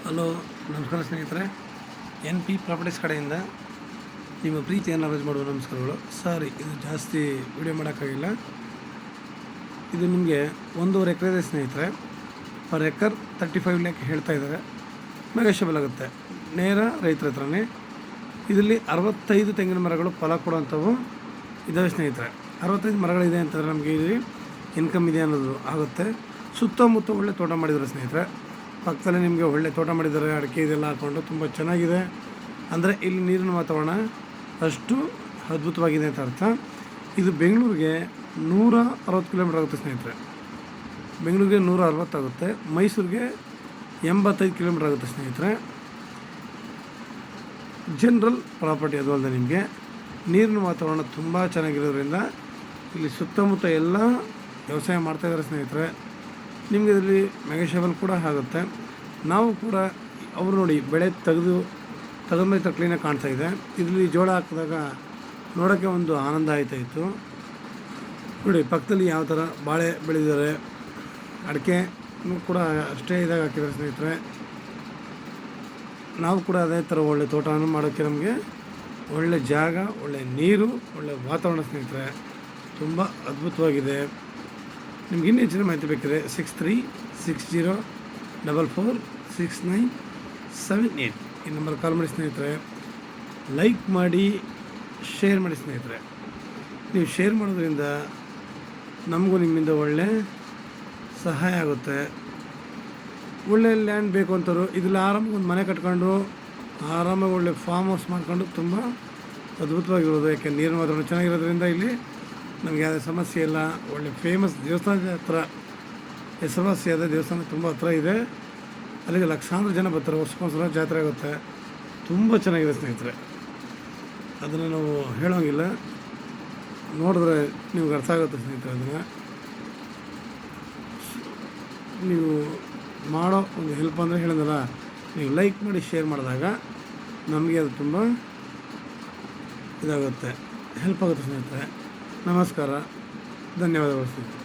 Hello, ನಮಸ್ಕಾರ ಸ್ನೇಹಿತರೆ. NP properties ಕಡೆಯಿಂದ ನಿಮ್ಮ ಪ್ರೀತಿಯನ್ನು ಅರೇಂಜ್ ಮಾಡುವ ನಮಸ್ಕಾರಗಳು. ಸಾರಿ, ಇದು ಜಾಸ್ತಿ ವಿಡಿಯೋ ಮಾಡೋಕ್ಕಾಗಿಲ್ಲ. ಇದು ನಿಮಗೆ 1.5 ಎಕರೆ ಇದೆ ಸ್ನೇಹಿತರೆ. ಪರ್ ಎಕರ್ 35 ಲ್ಯಾಕ್ ಹೇಳ್ತಾ ಇದ್ದಾರೆ. ನೆಗೋಷಿಯಬಲ್ ಆಗುತ್ತೆ. ನೇರ ರೈತರ ಹತ್ರನೇ. ಇದರಲ್ಲಿ 65 ತೆಂಗಿನ ಮರಗಳು ಫಲ ಕೊಡುವಂಥವು ಇದ್ದಾವೆ ಸ್ನೇಹಿತರೆ. 65 ಮರಗಳಿದೆ ಅಂತಂದರೆ ನಮಗೆ ಇಲ್ಲಿ ಇನ್ಕಮ್ ಇದೆ ಅನ್ನೋದು ಆಗುತ್ತೆ. ಸುತ್ತಮುತ್ತ ಒಳ್ಳೆ ತೋಟ ಮಾಡಿದ್ದಾರೆ ಸ್ನೇಹಿತರೆ. ಪಕ್ಕದಲ್ಲೇ ನಿಮಗೆ ಒಳ್ಳೆ ತೋಟ ಮಾಡಿದ್ದಾರೆ. ಅಡಿಕೆ ಇದೆಲ್ಲ ಹಾಕ್ಕೊಂಡು ತುಂಬ ಚೆನ್ನಾಗಿದೆ. ಅಂದರೆ ಇಲ್ಲಿ ನೀರಿನ ವಾತಾವರಣ ಅಷ್ಟು ಅದ್ಭುತವಾಗಿದೆ ಅಂತ ಅರ್ಥ. ಇದು ಬೆಂಗಳೂರಿಗೆ 160 ಕಿಲೋಮೀಟ್ರ್ ಆಗುತ್ತೆ ಸ್ನೇಹಿತರೆ. ಬೆಂಗಳೂರಿಗೆ 160 ಆಗುತ್ತೆ. ಮೈಸೂರಿಗೆ 85 ಕಿಲೋಮೀಟ್ರ್ ಆಗುತ್ತೆ ಸ್ನೇಹಿತರೆ. ಜನರಲ್ ಪ್ರಾಪರ್ಟಿ ಅದು ಅಲ್ಲದೆ ನಿಮಗೆ ನೀರಿನ ವಾತಾವರಣ ತುಂಬ ಚೆನ್ನಾಗಿರೋದ್ರಿಂದ ಇಲ್ಲಿ ಸುತ್ತಮುತ್ತ ಎಲ್ಲ ವ್ಯವಸಾಯ ಮಾಡ್ತಾಯಿದ್ದಾರೆ ಸ್ನೇಹಿತರೆ. ನಿಮಗೆ ಇದರಲ್ಲಿ ನೆಗೋಷಿಯಬಲ್ ಕೂಡ ಆಗುತ್ತೆ. ನಾವು ಕೂಡ ಅವರು ನೋಡಿ ಬೆಳೆ ತೆಗೆದ್ಮೇಲೆ ಕ್ಲೀನಾಗಿ ಕಾಣ್ತಾ ಇದೆ. ಇದರಲ್ಲಿ ಜೋಳ ಹಾಕಿದಾಗ ನೋಡೋಕ್ಕೆ ಒಂದು ಆನಂದ ಆಯ್ತಾಯಿತ್ತು. ನೋಡಿ ಪಕ್ಕದಲ್ಲಿ ಯಾವ ಥರ ಬಾಳೆ ಬೆಳೆದಿದ್ದಾರೆ. ಅಡಿಕೆ ಕೂಡ ಅಷ್ಟೇ ಇದಾಗ ಹಾಕಿದ್ದಾರೆ ಸ್ನೇಹಿತರೆ. ನಾವು ಕೂಡ ಅದೇ ಥರ ಒಳ್ಳೆ ತೋಟವನ್ನು ಮಾಡೋಕ್ಕೆ ನಮಗೆ ಒಳ್ಳೆ ಜಾಗ, ಒಳ್ಳೆ ನೀರು, ಒಳ್ಳೆ ವಾತಾವರಣ ಸ್ನೇಹಿತರೆ. ತುಂಬ ಅದ್ಭುತವಾಗಿದೆ. ನಿಮ್ಗೆ ಇನ್ನೂ ಹೆಚ್ಚಿನ ಮಾಹಿತಿ ಬೇಕಿದೆ 6360446978 ಈ ನಂಬರ್ ಕಾಲ್ ಮಾಡಿ ಸ್ನೇಹಿತರೆ. ಲೈಕ್ ಮಾಡಿ, ಶೇರ್ ಮಾಡಿ ಸ್ನೇಹಿತರೆ. ನೀವು ಶೇರ್ ಮಾಡೋದ್ರಿಂದ ನಮಗೂ ನಿಮ್ಮಿಂದ ಒಳ್ಳೆ ಸಹಾಯ ಆಗುತ್ತೆ. ಒಳ್ಳೆ ಲ್ಯಾಂಡ್ ಬೇಕು ಅಂತವರು ಇದರಲ್ಲಿ ಆರಾಮಾಗಿ ಒಂದು ಮನೆ ಕಟ್ಕೊಂಡು ಆರಾಮಾಗಿ ಒಳ್ಳೆ ಫಾರ್ಮ್ ಹೌಸ್ ಮಾಡ್ಕೊಂಡು ತುಂಬ ಅದ್ಭುತವಾಗಿರೋದು. ಯಾಕೆ ನೀರಿನ ವಾತಾವರಣ ಚೆನ್ನಾಗಿರೋದ್ರಿಂದ ಇಲ್ಲಿ ನಮಗೆ ಯಾವುದೇ ಸಮಸ್ಯೆ ಇಲ್ಲ. ಒಳ್ಳೆ ಫೇಮಸ್ ದೇವಸ್ಥಾನದ ಹತ್ರ, ಹೆಸರುವಾಸಿಯಾದ ದೇವಸ್ಥಾನ ತುಂಬ ಹತ್ರ ಇದೆ. ಅಲ್ಲಿಗೆ ಲಕ್ಷಾಂತರ ಜನ ಬರ್ತಾರೆ. ವರ್ಷಕ್ಕೊಂದ್ಸಲ ಜಾತ್ರೆ ಆಗುತ್ತೆ. ತುಂಬ ಚೆನ್ನಾಗಿದೆ ಸ್ನೇಹಿತರೆ. ಅದನ್ನು ನಾವು ಹೇಳೋಂಗಿಲ್ಲ, ನೋಡಿದ್ರೆ ನಿಮ್ಗೆ ಅರ್ಥ ಆಗುತ್ತೆ ಸ್ನೇಹಿತರೆ. ಅದನ್ನು ನೀವು ಮಾಡೋ ಒಂದು ಹೆಲ್ಪ್ ಅಂದರೆ ಹೇಳಿದ್ನಲ್ಲ, ನೀವು ಲೈಕ್ ಮಾಡಿ ಶೇರ್ ಮಾಡಿದಾಗ ನಮಗೆ ಅದು ತುಂಬ ಇದಾಗುತ್ತೆ, ಹೆಲ್ಪ್ ಆಗುತ್ತೆ ಸ್ನೇಹಿತರೆ. ನಮಸ್ಕಾರ, ಧನ್ಯವಾದಗಳು ಸ್ನೇಹಿತರೆ.